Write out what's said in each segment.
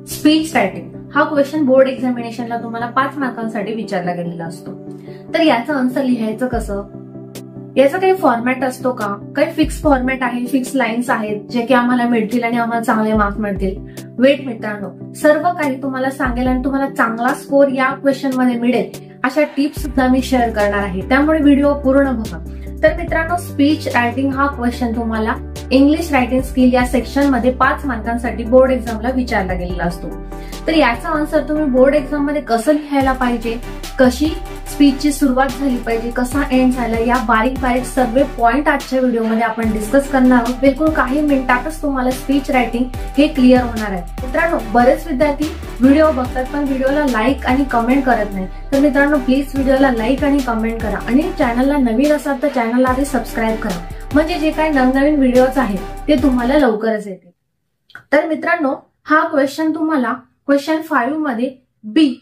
Speech writing हा question board एक्झामिनेशनला तुम्हाला 5 मार्कांसाठी विचारला गेलेला असतो. तर याचं आन्सर लिहायचं कसं? याचा काही फॉर्मॅट असतो का? काही फिक्स फॉर्मॅट आहे, फिक्स लाईन्स आहेत जे की आम्हाला मिळतील आणि आम्हाला चांगले मार्क्स मिळतील? वेट मित्रांनो, सर्व काही तुम्हाला सांगेल आणि तुम्हाला चांगला स्कोर या क्वेश्चन मध्ये मिळेल अशा टिप्स सुद्धा मी शेअर करणार आहे, त्यामुळे व्हिडिओ पूर्ण बघा. तर मित्रांनो, स्पीच रायटिंग हा क्वेश्चन तुम्हाला इंग्लिश रायटिंग स्किल या सेक्शन मध्ये 5 मार्कांसाठी बोर्ड एक्झामला विचारला गेलेला असतो. तर याचा आन्सर तुम्ही बोर्ड एक्झाम मध्ये कसं लिहायला पाहिजे, कशी स्पीचची सुरुवात झाली पाहिजे, कसा एंड झाला, या बारीक बारीक सर्व पॉइंट आजच्या व्हिडिओमध्ये आपण डिस्कस करणार आहोत. बिलकुल काही मिनिटातच तुम्हाला स्पीच रायटिंग हे क्लिअर होणार आहे. मित्रांनो, बरेच विद्यार्थी व्हिडिओ बघतात पण व्हिडिओला लाईक आणि कमेंट करत नाही. तर मित्रांनो, प्लीज व्हिडिओला लाईक आणि कमेंट करा आणि चॅनलला नवीन असाल तर चॅनलला आधी सबस्क्राईब करा, म्हणजे जे काही नवनवीन व्हिडिओज आहेत ते तुम्हाला लवकरच येतील. तर मित्रांनो, हा क्वेश्चन तुम्हाला क्वेश्चन 5 मध्ये बी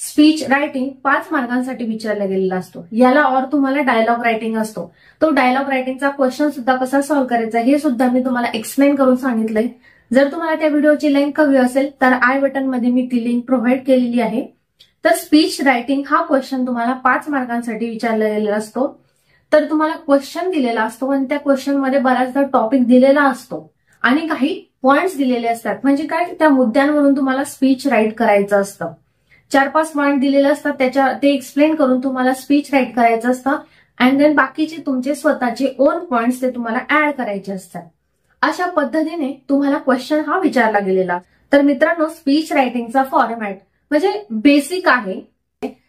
स्पीच रायटिंग 5 मार्कांसाठी विचारला गेलेला असतो. याला और तुम्हाला डायलॉग रायटिंग असतो. तो डायलॉग रायटिंगचा क्वेश्चन सुद्धा कसा सॉल्व्ह करायचा हे सुद्धा मी तुम्हाला एक्सप्लेन करून सांगितलंय. जर तुम्हाला त्या व्हिडिओची लिंक हवी असेल तर आय बटन मध्ये मी ती लिंक प्रोव्हाइड केलेली आहे. तर स्पीच रायटिंग हा क्वेश्चन तुम्हाला 5 मार्कांसाठी विचारला गेलेला असतो. तर तुम्हाला क्वेश्चन दिलेला असतो आणि त्या क्वेश्चन मध्ये बराचदा टॉपिक दिलेला असतो आणि काही पॉइंट्स दिलेले असतात. म्हणजे काय, त्या मुद्द्यांवरून तुम्हाला स्पीच राईट करायचं असतं. 4-5 पॉइंट दिलेले असतात, ते एक्सप्लेन करून तुम्हाला स्पीच राईट करायचं असतं. अँड देन बाकीचे तुमचे स्वतःचे ओन पॉइंट्स ते तुम्हाला ऍड करायचे असतात. अशा पद्धतीने तुम्हाला क्वेश्चन हा विचारला गेलेला. तर मित्रांनो, स्पीच रायटिंगचा फॉर्मॅट म्हणजे बेसिक आहे.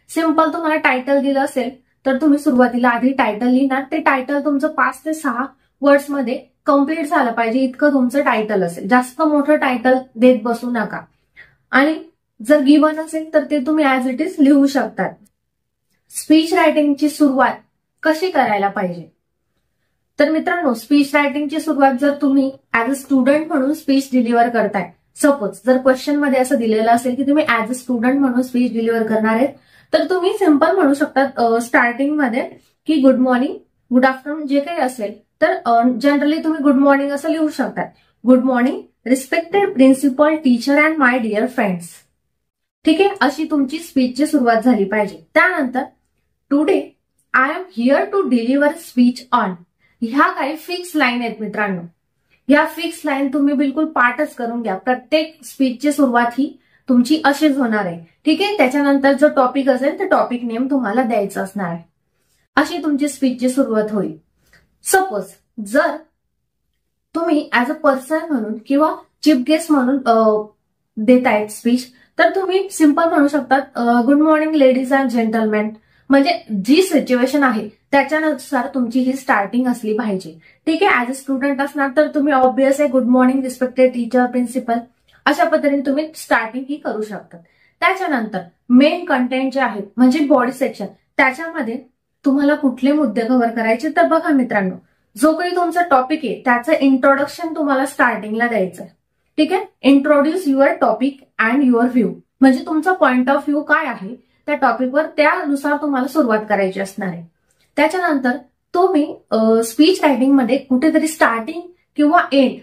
सिंपल तुम्हाला टायटल दिलं असेल तर तुम्ही सुरुवातीला आधी टायटल लिहिणार. ते टायटल तुमचं 5 ते 6 वर्ड्स मध्ये कम्प्लीट झालं पाहिजे, इतकं तुमचं टायटल असेल. जास्त मोठं टायटल देत बसू नका. आणि जर गिवन असेल तर ते तुम्ही ऍज इट इज लिहू शकतात. स्पीच रायटिंगची सुरुवात कशी करायला पाहिजे? तर मित्रांनो, स्पीच रायटिंगची सुरुवात जर तुम्ही ऍज अ स्टुडंट म्हणून स्पीच डिलिव्हर करताय, सपोज जर क्वेश्चन मध्ये असं दिलेलं असेल की तुम्ही ऍज अ स्टुडंट म्हणून स्पीच डिलिव्हर करणार आहेत, तर तुम्ही सिंपल म्हणू शकतात स्टार्टिंग मध्ये की गुड मॉर्निंग, गुड आफ्टरनून, जे काही असेल. तर जनरली तुम्ही गुड मॉर्निंग असं लिहू शकतात. Good morning respected principal, teacher and my dear friends. ठीक आहे, अशी तुमची स्पीचची सुरुवात झाली पाहिजे. त्यानंतर today I am here to deliver speech on. ह्या काही फिक्स लाईन आहेत मित्रांनो. या फिक्स लाईन तुम्ही बिलकुल पाठच करून घ्या. प्रत्येक स्पीचची सुरुवात ही तुमची अशीच होणार आहे. ठीक आहे, त्याच्यानंतर जो टॉपिक असेल ते टॉपिक नेम तुम्हाला द्यायचं असणार आहे. अशी तुमची स्पीचची सुरुवात होईल. सपोज जर तुम्ही ऍज अ पर्सन म्हणून किंवा चीफ गेस्ट म्हणून देतायत स्पीच, तर तुम्ही सिंपल म्हणू शकतात good morning ladies and gentleman. म्हणजे जी सिच्युएशन आहे त्याच्यानुसार तुमची ही स्टार्टिंग असली पाहिजे. ठीक आहे, ऍज अ स्टुडंट असणार तर तुम्ही ऑब्वियस आहे good morning respected teacher, principal, अशा पद्धतीने तुम्ही स्टार्टिंग ही करू शकता. त्याच्यानंतर मेन कंटेंट जे आहे म्हणजे बॉडी सेक्शन, त्याच्यामध्ये तुम्हाला कुठले मुद्दे कव्हर करायचे? तर बघा मित्रांनो, जो काही तुमचा टॉपिक आहे त्याचं इंट्रोडक्शन तुम्हाला स्टार्टिंगला द्यायचं आहे. ठीक आहे, introduce your topic and your view, म्हणजे तुमचा पॉइंट ऑफ व्ह्यू काय आहे त्या टॉपिकवर, त्यानुसार तुम्हाला सुरुवात करायची असणार आहे. त्याच्यानंतर तुम्ही स्पीच रायटिंग मध्ये कुठेतरी स्टार्टिंग किंवा एंड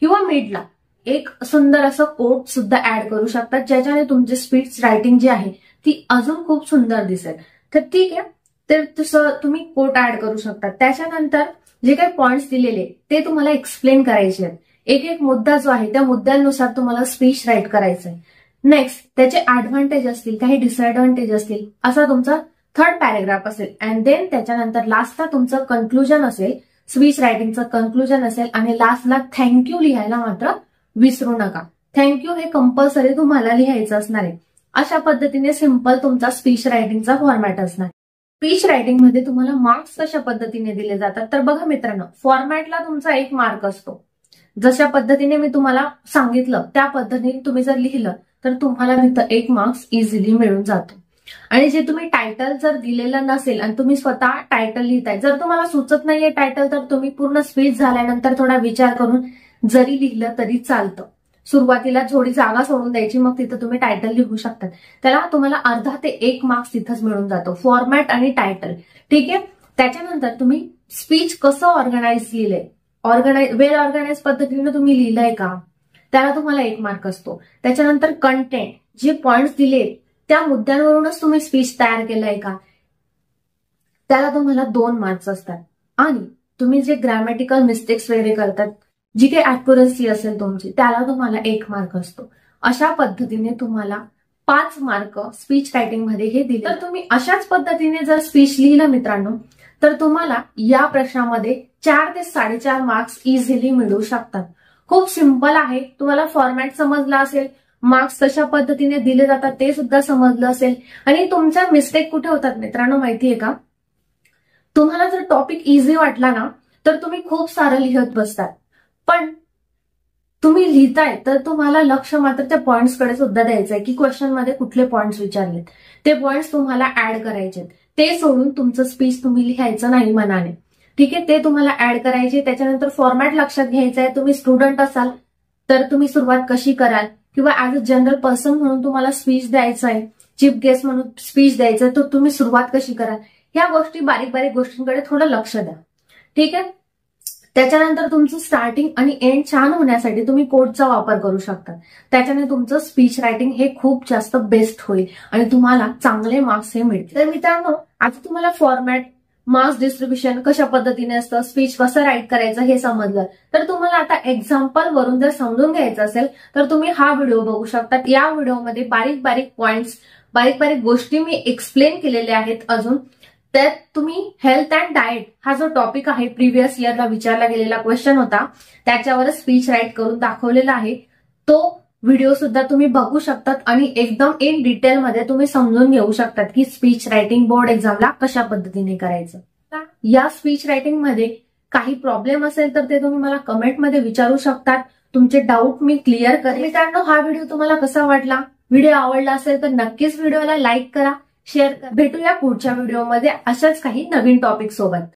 किंवा मिडला एक सुंदर असं कोट सुद्धा ऍड करू शकतात, ज्याच्याने तुमची स्पीच रायटिंग जी आहे ती अजून खूप सुंदर दिसेल. तर ठीक आहे, तर तसं तुम्ही कोट ऍड करू शकता. त्याच्यानंतर जे काही पॉइंट्स दिलेले ते तुम्हाला एक्सप्लेन करायचे आहेत. एक एक मुद्दा जो आहे त्या मुद्द्यांनुसार तुम्हाला स्पीच राईट करायचं आहे. नेक्स्ट त्याचे ऍडव्हान्टेज असतील, काही डिसएडव्हान्टेज असतील, असा तुमचा 3rd पॅरेग्राफ असेल. अँड देन त्याच्यानंतर लास्टला तुमचं कन्क्लुजन असेल, स्पीच रायटिंगचं कन्क्लुजन असेल. आणि लास्टला थँक्यू लिहायला मात्र विसरू नका. थँक्यू हे कंपल्सरी तुम्हाला लिहायचं असणार आहे. अशा पद्धतीने सिंपल तुमचा स्पीच रायटिंगचा फॉर्मॅट असणार. स्पीच रायटिंग मध्ये तुम्हाला मार्क्स कशा पद्धतीने दिले जातात? तर बघा मित्रांनो, फॉर्मॅटला तुमचा 1 मार्क असतो. जशा पद्धतीने मी तुम्हाला सांगितलं त्या पद्धतीने तुम्ही जर लिहिलं तर तुम्हाला तिथं 1 मार्क्स इझिली मिळून जातो. आणि जे तुम्ही टायटल जर दिलेलं नसेल आणि तुम्ही स्वतः टायटल लिहिताय, जर तुम्हाला सुचत नाहीये टायटल, तर तुम्ही पूर्ण स्पीच झाल्यानंतर थोडा विचार करून जरी लिहिलं तरी चालतं. सुरुवातीला थोडी जागा सोडून द्यायची, मग तिथं तुम्ही टायटल लिहू शकतात. त्याला तुम्हाला अर्धा ते 1 मार्क्स तिथंच मिळून जातो, फॉर्मॅट आणि टायटल. ठीक आहे, त्याच्यानंतर तुम्ही स्पीच कसं ऑर्गनाइज लिहिलंय, वेल ऑर्गनाइज पद्धतीने तुम्ही लिहिलंय का, त्याला तुम्हाला 1 मार्क असतो. त्याच्यानंतर कंटेंट, जे पॉइंट्स दिले त्या मुद्द्यांवरूनच तुम्ही स्पीच तयार केलाय का, त्याला तुम्हाला 2 मार्क्स असतात. आणि तुम्ही जे ग्रॅमॅटिकल मिस्टेक्स वगैरे करतात, जी काही ऍक्युरसी असेल तुमची, त्याला तुम्हाला 1 मार्क असतो. अशा पद्धतीने तुम्हाला 5 मार्क स्पीच रायटिंग मध्ये हे दिले. तर तुम्ही अशाच पद्धतीने जर स्पीच लिहिलं मित्रांनो, तर तुम्हाला या प्रश्नामध्ये 4 ते 4.5 मार्क्स इझिली मिळू शकतात. खूप सिंपल आहे. तुम्हाला फॉर्मॅट समजला असेल, मार्क्स कशा पद्धतीने दिले जातात ते सुद्धा समजलं असेल. आणि तुमच्या मिस्टेक कुठे होतात मित्रांनो माहितीये का, तुम्हाला जर टॉपिक इझी वाटला ना, तर तुम्ही खूप सारं लिहत बसतात. पण तुम्ही लिहिताय तर तुम्हाला लक्ष मात्र त्या पॉइंट्सकडे सुद्धा द्यायचंय की क्वेश्चनमध्ये कुठले पॉइंट्स विचारलेत, ते पॉइंट्स तुम्हाला ऍड करायचे. ते सोडून तुमचं स्पीच तुम्ही लिहायचं नाही मनाने. ठीक आहे, ते तुम्हाला ऍड करायचे. त्याच्यानंतर फॉर्मॅट लक्षात घ्यायचा आहे. तुम्ही स्टुडंट असाल तर तुम्ही सुरुवात कशी कराल, किंवा ऍज अ जनरल पर्सन म्हणून तुम्हाला स्पीच द्यायचं आहे, चीफ गेस्ट म्हणून स्पीच द्यायचं आहे, तर तुम्ही सुरुवात कशी कराल, ह्या गोष्टी, बारीक बारीक गोष्टींकडे थोडं लक्ष द्या. ठीक आहे. त्याच्यानंतर तुमचं स्टार्टिंग आणि एंड छान होण्यासाठी तुम्ही कोटचा वापर करू शकता. त्याच्याने तुमचं स्पीच रायटिंग हे खूप जास्त बेस्ट होईल आणि तुम्हाला चांगले मार्क्स हे मिळतील. तर मित्रांनो, आता तुम्हाला फॉर्मॅट, मार्क्स डिस्ट्रीब्युशन कशा पद्धतीने असतं, स्पीच कसं राईट करायचं हे समजलं. तर तुम्हाला आता एक्झाम्पल वरून जर समजून घ्यायचं असेल तर तुम्ही हा व्हिडिओ बघू शकता. या व्हिडिओमध्ये बारीक बारीक पॉइंट्स, बारीक बारीक गोष्टी मी एक्सप्लेन केलेल्या आहेत. अजून त्यात तुम्ही हेल्थ अँड डाएट हा जो टॉपिक आहे, प्रिव्हियस इयरला विचारला गेलेला क्वेश्चन होता, त्याच्यावर स्पीच राईट करून दाखवलेला आहे. तो व्हिडिओ सुद्धा तुम्ही बघू शकतात आणि एकदम इन डिटेलमध्ये तुम्ही समजून घेऊ शकतात की स्पीच रायटिंग बोर्ड एक्झामला कशा पद्धतीने करायचं. या स्पीच रायटिंग मध्ये काही प्रॉब्लेम असेल तर ते तुम्ही मला कमेंटमध्ये विचारू शकतात. तुमचे डाऊट मी क्लिअर करेन. मित्रांनो, हा व्हिडिओ तुम्हाला कसा वाटला, व्हिडिओ आवडला असेल तर नक्कीच व्हिडिओला लाईक करा, शेअर करा. भेटूया पुढच्या व्हिडिओमध्ये अशाच काही नवीन टॉपिक सोबत.